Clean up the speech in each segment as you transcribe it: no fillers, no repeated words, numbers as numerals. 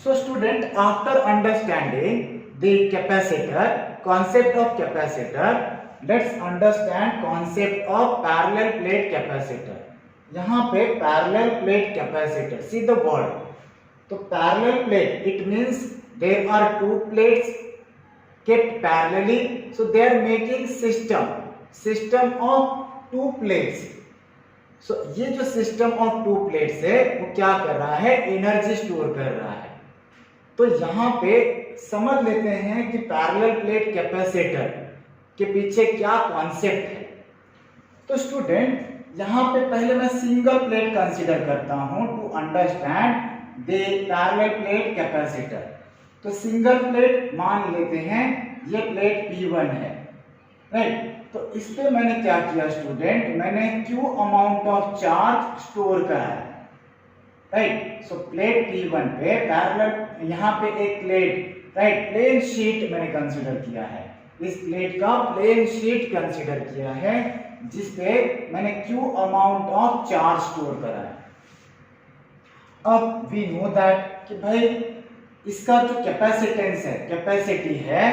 So student, after understanding the capacitor, concept of capacitor, let's understand concept of parallel plate capacitor. यहाँ पे parallel plate capacitor, see the word. तो parallel plate, it means there are two plates kept parallelly, so they are making system of two plates. So ये जो system of two plates है वो क्या कर रहा है, एनर्जी स्टोर कर रहा है. तो यहाँ पे समझ लेते हैं कि पैरेलल प्लेट कैपेसिटर के पीछे क्या कॉन्सेप्ट है. तो स्टूडेंट, यहाँ पे पहले मैं सिंगल प्लेट कंसीडर करता हूँ to understand the parallel plate capacitor. तो सिंगल प्लेट मान लेते हैं ये प्लेट P1 है, राइट. तो इस पे मैंने क्या किया स्टूडेंट, मैंने Q amount of charge store करा है, राइट. सो प्लेट P1 पे पैरेलल, यहाँ पे एक प्लेट, राइट, प्लेन शीट मैंने कंसीडर किया है. इस प्लेट का प्लेन शीट कंसीडर किया है जिसपे मैंने Q amount of charge store करा है. अब वी नो दैट कि भाई इसका जो कैपेसिटेंस है, कैपेसिटी है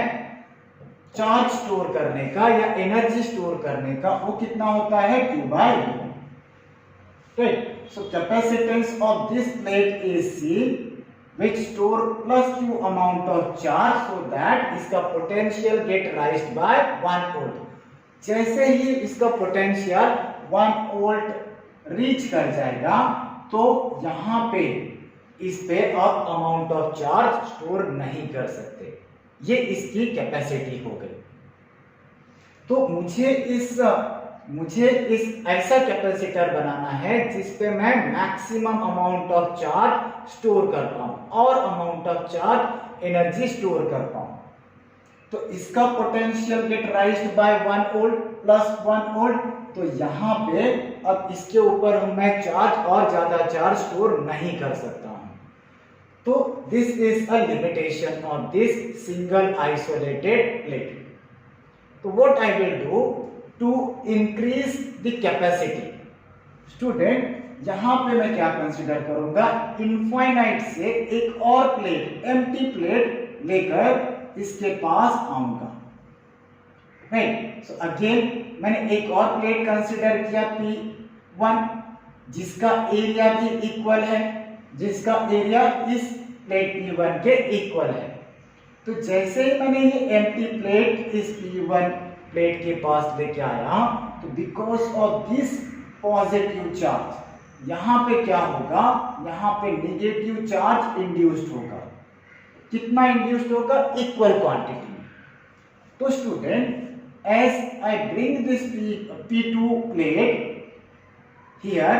चार्ज स्टोर करने का या एनर्जी स्टोर करने का, वो कितना होता है, Q by V. Right. So capacitance of this plate is C, which store plus Q amount of charge, so that इसका potential get raised by 1 volt. जैसे ही इसका potential 1 volt reach कर जाएगा तो यहाँ पे इस पे आप amount of charge store नहीं कर सकते. ये इसकी कैपेसिटी हो गई. तो मुझे इस ऐसा कैपेसिटर बनाना है जिसपे मैं maximum amount of charge store कर पाऊं और amount of charge energy store कर पाऊं. तो इसका potential get raised by 1 volt plus 1 volt. तो यहाँ पे अब इसके ऊपर मैं चार्ज और ज्यादा चार्ज स्टोर नहीं कर सकता हूं. तो this is a limitation of this single isolated plate. तो what I will do to increase the capacity. Student, यहां पे मैं क्या कंसीडर करूंगा, इनफाइनाइट से एक और प्लेट, एम्प्टी प्लेट लेकर इसके पास आऊंगा, राइट. सो अगेन मैंने एक और प्लेट कंसीडर किया P1 जिसका एरिया भी इक्वल है, जिसका एरिया इस प्लेट P1 के इक्वल है. तो जैसे ही मैंने ये एम्प्टी प्लेट इस P1 प्लेट के पास लेके आया, तो because of this positive charge यहाँ पे क्या होगा, यहाँ पे नेगेटिव चार्ज इंड्यूस्ड होगा. कितना इंड्यूस्ड होगा, इक्वल क्वांटिटी में. तो student, as I bring this P2 plate here,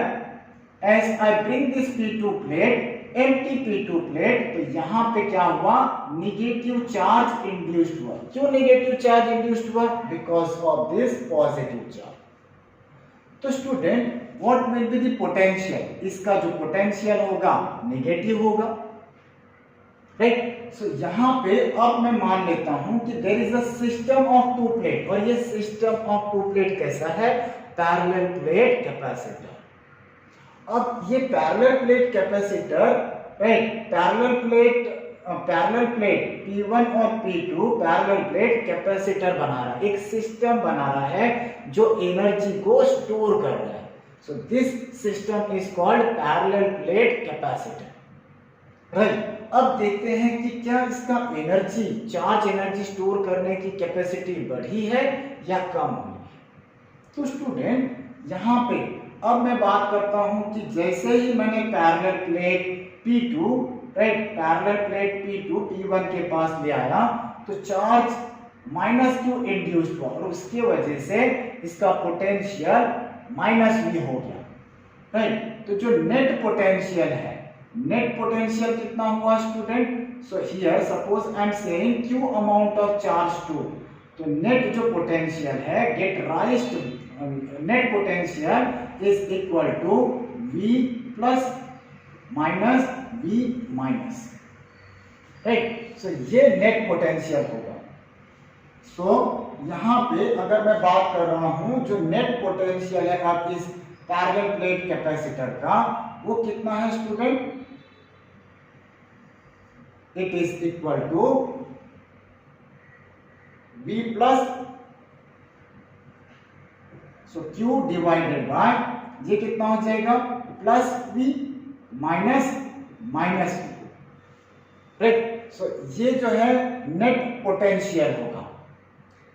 as I bring this P2 plate, empty P2 plate, तो यहाँ पे क्या हुआ, नेगेटिव चार्ज इंड्यूस्ड हुआ. क्यों नेगेटिव चार्ज इंड्यूस्ड हुआ, because of this positive charge. तो student, what will be the potential, इसका जो पोटेंशियल होगा नेगेटिव होगा, राइट. सो यहाँ पे अब मैं मान लेता हूं कि there is a system of two plate, और ये सिस्टम ऑफ टू प्लेट कैसा है, पैरेलल प्लेट कैपेसिटर. अब ये parallel plate capacitor, right, parallel plate P1 और P2 पैरेलल प्लेट कैपेसिटर बना रहा है, एक सिस्टम बना रहा है जो एनर्जी को स्टोर कर रहा है. So this system is called parallel plate capacitor, right. अब देखते हैं कि क्या इसका एनर्जी, चार्ज एनर्जी स्टोर करने की कैपेसिटी बढ़ी है या कम हुई है. तो स्टूडेंट, यहाँ पे अब मैं बात करता हूं कि जैसे ही मैंने parallel plate P2, right, parallel plate P2 P1 के पास ले आया, तो चार्ज माइनस Q इंड्यूस्ड हुआ और उसकी वजह से इसका पोटेंशियल माइनस V हो गया, राइट. तो जो नेट पोटेंशियल है, नेट पोटेंशियल कितना हुआ student. So here suppose I am saying Q amount of charge store, तो नेट जो पोटेंशियल है get raised, net potential is equal to V plus minus V minus, right. So ये net potential होगा. सो यहाँ पे अगर मैं बात कर रहा हूं, जो नेट पोटेंशियल है आप इस पैरेलल प्लेट कैपेसिटर का, वो कितना है student, it is equal to V plus Q divided by, ये कितना हो जाएगा, plus V minus minus V, right. So ये जो है नेट पोटेंशियल होगा।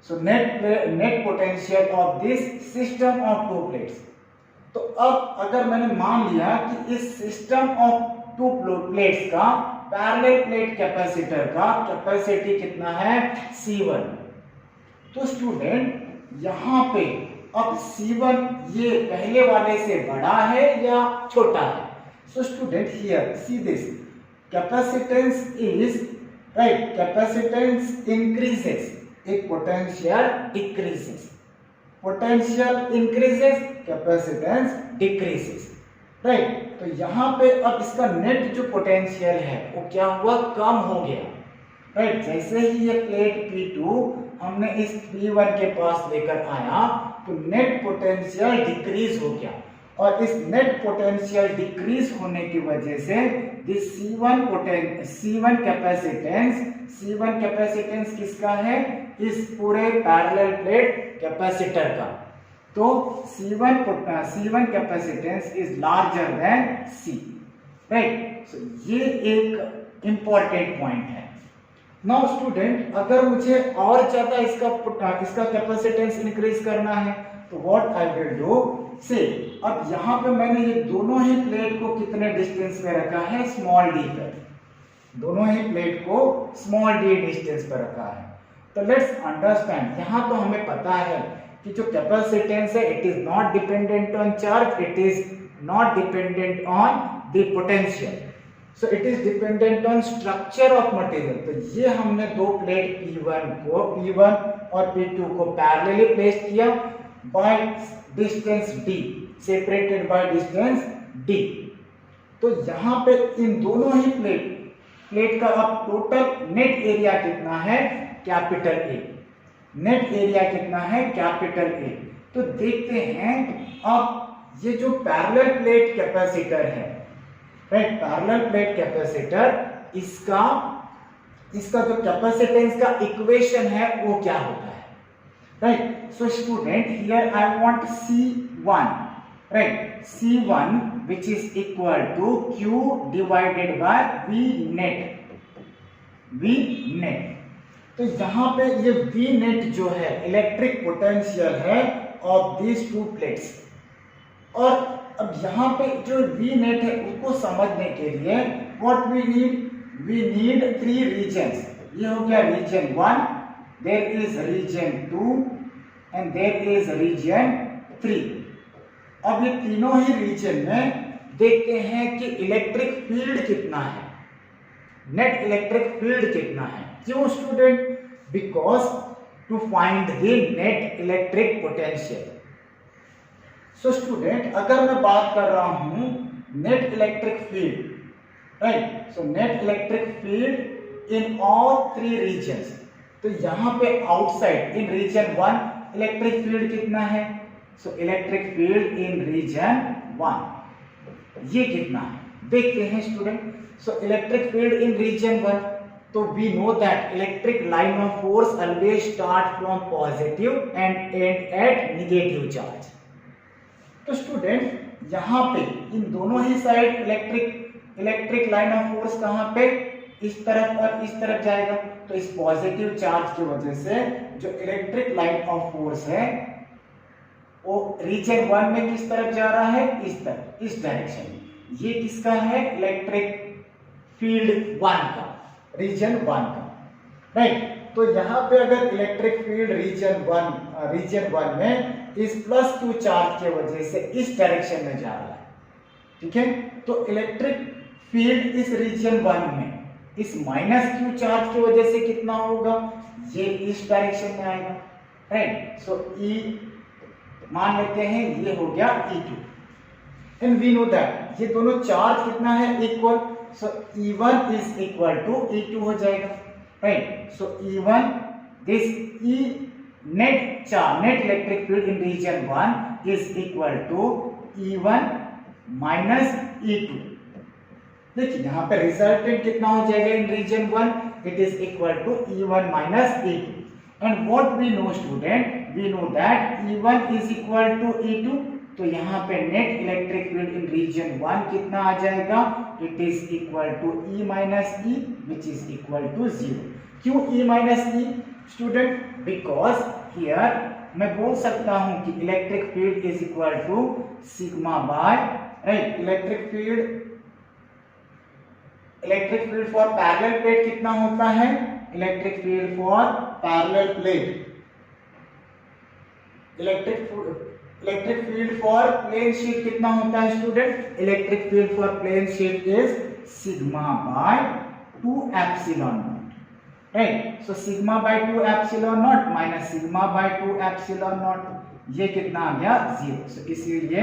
So net potential of this system of two plates. तो अब अगर मैंने मान लिया कि इस सिस्टम ऑफ टू प्लेट्स का पैरेलल प्लेट कैपेसिटर का कैपेसिटी कितना है, C1। तो स्टूडेंट यहां पे अब C1 ये पहले वाले से बड़ा है या छोटा है? So student here see this, capacitance is right, capacitance increases, एक potential decreases, potential increases, capacitance decreases, right. तो यहां पे अब इसका नेट जो पोटेंशियल है वो क्या हुआ, कम हो गया, राइट। जैसे ही ये प्लेट P2 हमने इस P1 के पास लेकर आया तो नेट पोटेंशियल डिक्रीज हो गया, और इस नेट पोटेंशियल डिक्रीज होने की वजह से दिस C1 कैपेसिटेंस किसका है, इस पूरे पैरेलल प्लेट कैपेसिटर का। तो C1 capacitance is larger than C, right. So ये एक इंपॉर्टेंट पॉइंट है। नाउ स्टूडेंट अगर मुझे और ज्यादा इसका कैपेसिटेंस इंक्रीज करना है तो व्हाट आई विल डू, से अब यहाँ पे मैंने ये दोनों ही प्लेट को कितने डिस्टेंस पे रखा है, स्मॉल d पे, दोनों ही प्लेट को स्मॉल d डिस्टेंस पे रखा है। तो लेट्स अंडरस्टैंड, यहाँ तो हमें पता है कि जो कैपेसिटेंस है it is not dependent on charge, it is not dependent on the potential, so it is dependent on structure of material. तो ये हमने दो प्लेट P1 और P2 को पैरेलली प्लेस किया by distance d, separated by distance d। तो यहाँ पे इन दोनों ही प्लेट का अब टोटल नेट एरिया कितना है, कैपिटल A, नेट एरिया कितना है, कैपिटल A। तो देखते हैं अब ये जो पैरेलल प्लेट कैपेसिटर है, राइट, पैरेलल प्लेट कैपेसिटर, इसका जो कैपेसिटेंस का इक्वेशन है वो क्या होता है, right. So student here I want C1, right, C1 which is equal to Q divided by V net। तो यहाँ पे ये V net जो है इलेक्ट्रिक पोटेंशियल है ऑफ दिस टू प्लेट्स, और अब यहाँ पे जो V net है उसको समझने के लिए व्हाट वी नीड 3 रीजन्स। ये हो गया region 1, there is region 2 and there is region 3। अब ये तीनों ही रीजन में देखते हैं कि इलेक्ट्रिक फील्ड कितना है, नेट इलेक्ट्रिक फील्ड कितना है। क्यों student, because to find the net electric potential. So student अगर मैं बात कर रहा हूं net electric field, right, so net electric field in all 3 regions. तो यहां पे outside in region 1 electric field कितना है, so electric field in region 1 ये कितना है, देखते हैं student. So electric field in region 1, तो we know that electric line of force always start from positive and end at negative charge. तो student यहाँ पे इन दोनों ही side electric line of force कहाँ पे, इस तरफ और इस तरफ जाएगा। तो इस पॉजिटिव चार्ज की वजह से जो इलेक्ट्रिक लाइन ऑफ फोर्स है वो रीजन 1 में किस तरफ जा रहा है, इस तरफ, इस डायरेक्शन में। ये किसका है, इलेक्ट्रिक फील्ड 1 का, रीजन 1 का, राइट। तो यहाँ पे अगर इलेक्ट्रिक फील्ड रीजन 1 में इस +2 चार्ज के वजह से इस डायरेक्शन में जा रहा है, ठीक है। तो इलेक्ट्रिक फील्ड इस रीजन 1 में इस -q चार्ज की वजह से कितना होगा, ये इस डायरेक्शन में आएगा, राइट। सो E मान लेते हैं ये हो गया E2 and we know that ये दोनों चार्ज कितना है, equal. So E1 is equal to E2 हो जाएगा, right. So E1 this E net electric field in region 1 is equal to E1 minus E2, देखिए यहाँ पे रिजल्टेंट कितना हो जाएगा in region 1, it is equal to E1 minus E2 and what we know student, we know that E1 is equal to E2, तो यहाँ पे net electric field in region 1 कितना आ जाएगा, it is equal to E minus E which is equal to 0। क्यों E minus E student, because here मैं बोल सकता हूं कि electric field is equal to sigma bye, right, electric field for parallel plate कितना होता है, electric field for parallel plate, electric field for plane sheet कितना होता है student, electric field for plane sheet is sigma by 2 epsilon not, right. So sigma by 2 epsilon not minus sigma by 2 epsilon not, ये कितना आ गया 0, so इसीलिए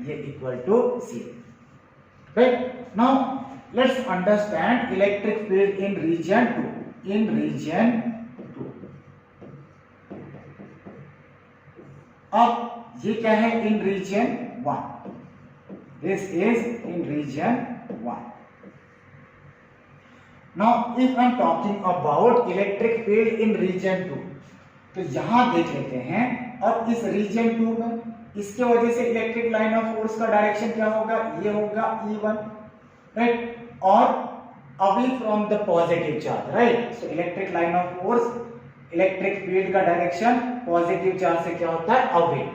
ये equal to 0, right. Now let's understand electric field in region 2, in region 2। अब ये क्या है in region 1, this is in region 1। Now if I am talking about electric field in region 2, तो यहां देख लेते हैं अब इस रीजन 2 में इसके वजह से इलेक्ट्रिक लाइन ऑफ फोर्स का डायरेक्शन क्या होगा, ये होगा E1, राइट, और away from the positive charge, right. So electric line of force, electric field का डायरेक्शन पॉजिटिव चार्ज से क्या होता है, अवे,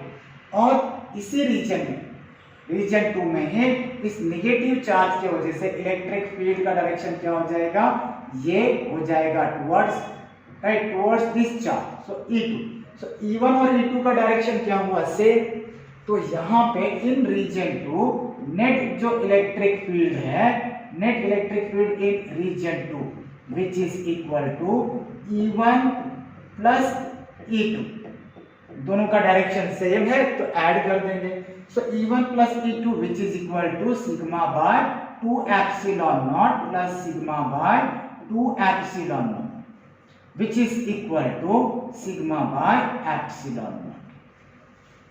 और इसी रीजन में रीजन 2 में है इस नेगेटिव चार्ज की वजह से इलेक्ट्रिक फील्ड का डायरेक्शन क्या हो जाएगा, ये हो जाएगा towards, right, towards this charge, so E2। So E1 और E2 का डायरेक्शन क्या हुआ, सेम। तो यहाँ पे इन रीजन 2 नेट जो इलेक्ट्रिक फील्ड है, net electric field in region 2 which is equal to E1 plus E2, दोनों का डायरेक्शन सेम है तो ऐड कर देंगे। So E1 plus E2 which is equal to sigma by 2 epsilon not plus sigma by 2 epsilon not which is equal to sigma by epsilon naught.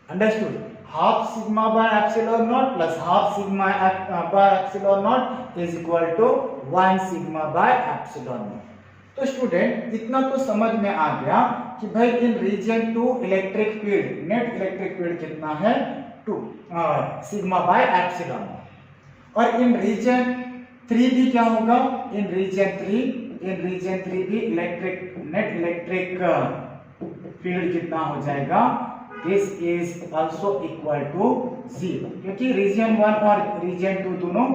Understood? Half sigma by epsilon naught plus half sigma by epsilon naught is equal to 1 sigma by epsilon naught. तो student इतना तो समझ में आ गया कि भाई in region 2 electric field, net electric field कितना है 2 सिग्मा बाय एप्सिलॉन नॉट, और इन रीजन 3 भी क्या होगा, इन रीजन 3 भी नेट इलेक्ट्रिक फील्ड कितना हो जाएगा, this is also equal to 0, क्योंकि रीजन 1 और रीजन 2 दोनों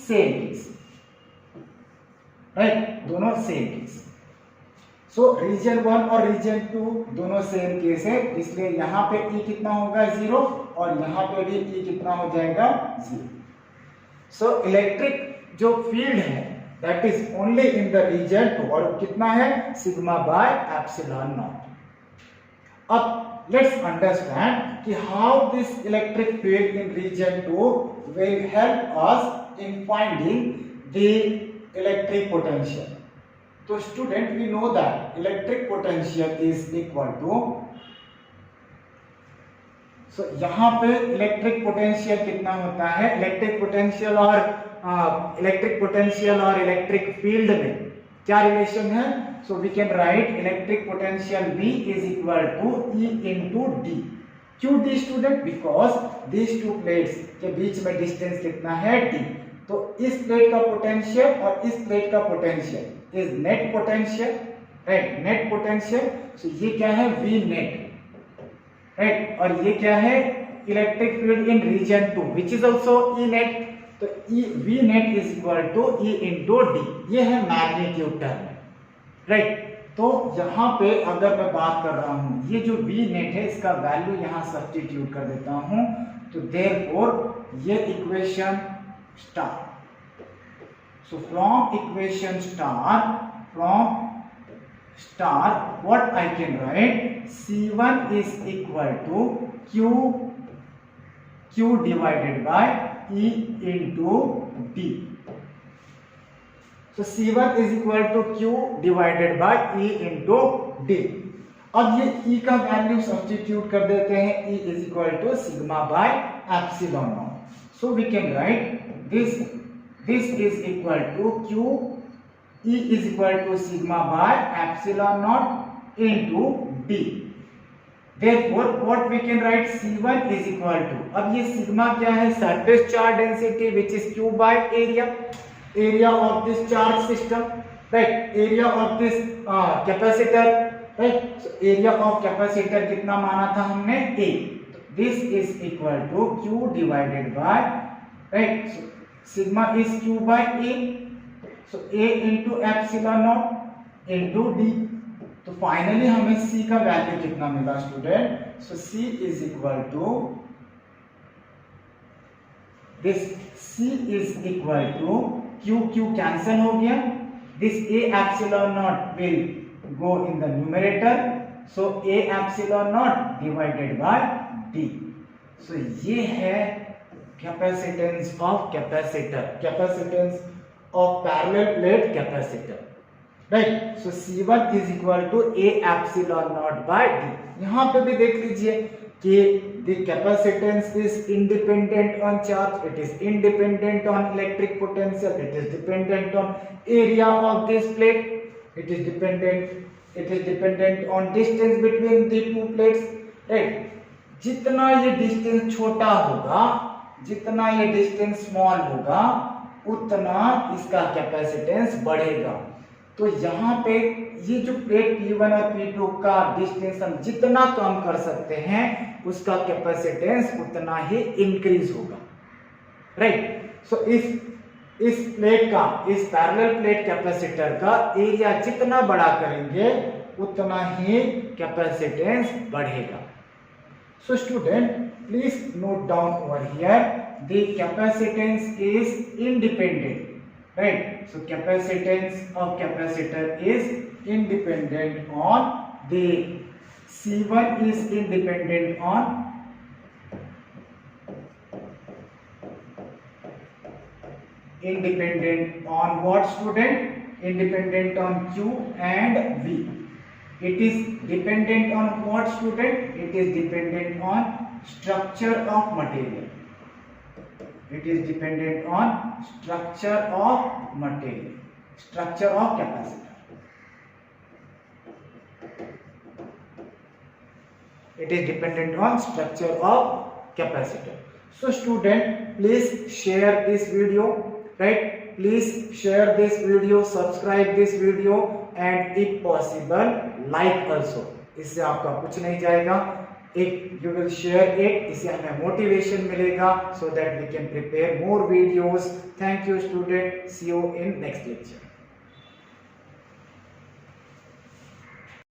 सेम केस, राइट, दोनों सेम केस। सो रीजन 1 और रीजन 2 दोनों सेम केस है, इसलिए यहाँ पे E कितना होगा 0 और यहाँ पे भी E कितना हो जाएगा 0। सो इलेक्ट्रिक जो फील्ड है that is only in the region 2 और कितना है सिग्मा बाय एप्सिलॉन नॉट। अब let's understand कि how this electric field in region 2 will help us in finding the electric potential. तो student we know that electric potential is equal to, so यहाँ पे electric potential कितना होता है, electric potential और electric field में क्या रिलेशन है, so we can write electric potential V is equal to E into D। क्यों D student, because these two plates के बीच में डिस्टेंस कितना है D, तो इस प्लेट का पोटेंशियल और इस प्लेट का potential is net potential, right, net potential. So ये क्या है V नेट, राइट, और ये क्या है electric field in region 2 which is also E net, तो V net is equal to E into D, ये है मैग्नीट्यूड टर्म, राइट। तो यहाँ पे अगर मैं बात कर रहा हूँ ये जो V नेट है इसका वैल्यू यहाँ सब्स्टिट्यूट कर देता हूँ, तो देयरफॉर ये equation star, so from equation star what I can write, C1 is equal to Q divided by E into D. So C1 is equal to Q divided by E into D. अब ये E का value substitute कर देते हैं, E is equal to sigma by epsilon naught. So we can write this is equal to q E is equal to sigma by epsilon naught into d. Therefore what we can write, C1 is equal to, अब ये sigma क्या है, surface charge density which is q by area of this charge system, right, area of this capacitor, right. So area of capacitor कितना माना था हमने, A. This is equal to q divided by, right, so sigma is q by A, so A into epsilon naught into D. तो finally हमें C का value कितना मिला student, so C is equal to this, C is equal to q cancel हो गया, this A epsilon naught will go in the numerator, so A epsilon naught divided by D. so ये है capacitance of capacitor, capacitance of parallel plate capacitor, right. so C1 is equal to A epsilon naught by D. यहाँ पे भी देख लीजिए कि the capacitance is independent on charge, it is independent on electric potential, it is dependent on area of this plate, it is dependent on distance between the two plates, right. जितना ये distance छोटा होगा, जितना ये distance small होगा, उतना इसका capacitance बढ़ेगा। तो यहाँ पे ये जो प्लेट P1 और P2 का डिस्टेंस हम जितना कम कर सकते हैं, उसका कैपेसिटेंस उतना ही इंक्रीज होगा, राइट। सो इस प्लेट का, इस पैरेलल प्लेट कैपेसिटर का एरिया जितना बड़ा करेंगे, उतना ही कैपेसिटेंस बढ़ेगा। So student, please note down over here, the capacitance is independent, right. So capacitance of capacitor is independent on the C1 is independent on what student? Independent on Q and V. It is dependent on what student? It is dependent on structure of material. It is dependent on structure of material, structure of capacitor. It is dependent on structure of capacitor. So student, please share this video, right? Please share this video, subscribe this video, and if possible like also. इससे आपका कुछ नहीं जाएगा, if you will share it, इससे हमें motivation मिलेगा, so that we can prepare more videos. Thank you student, see you in next lecture.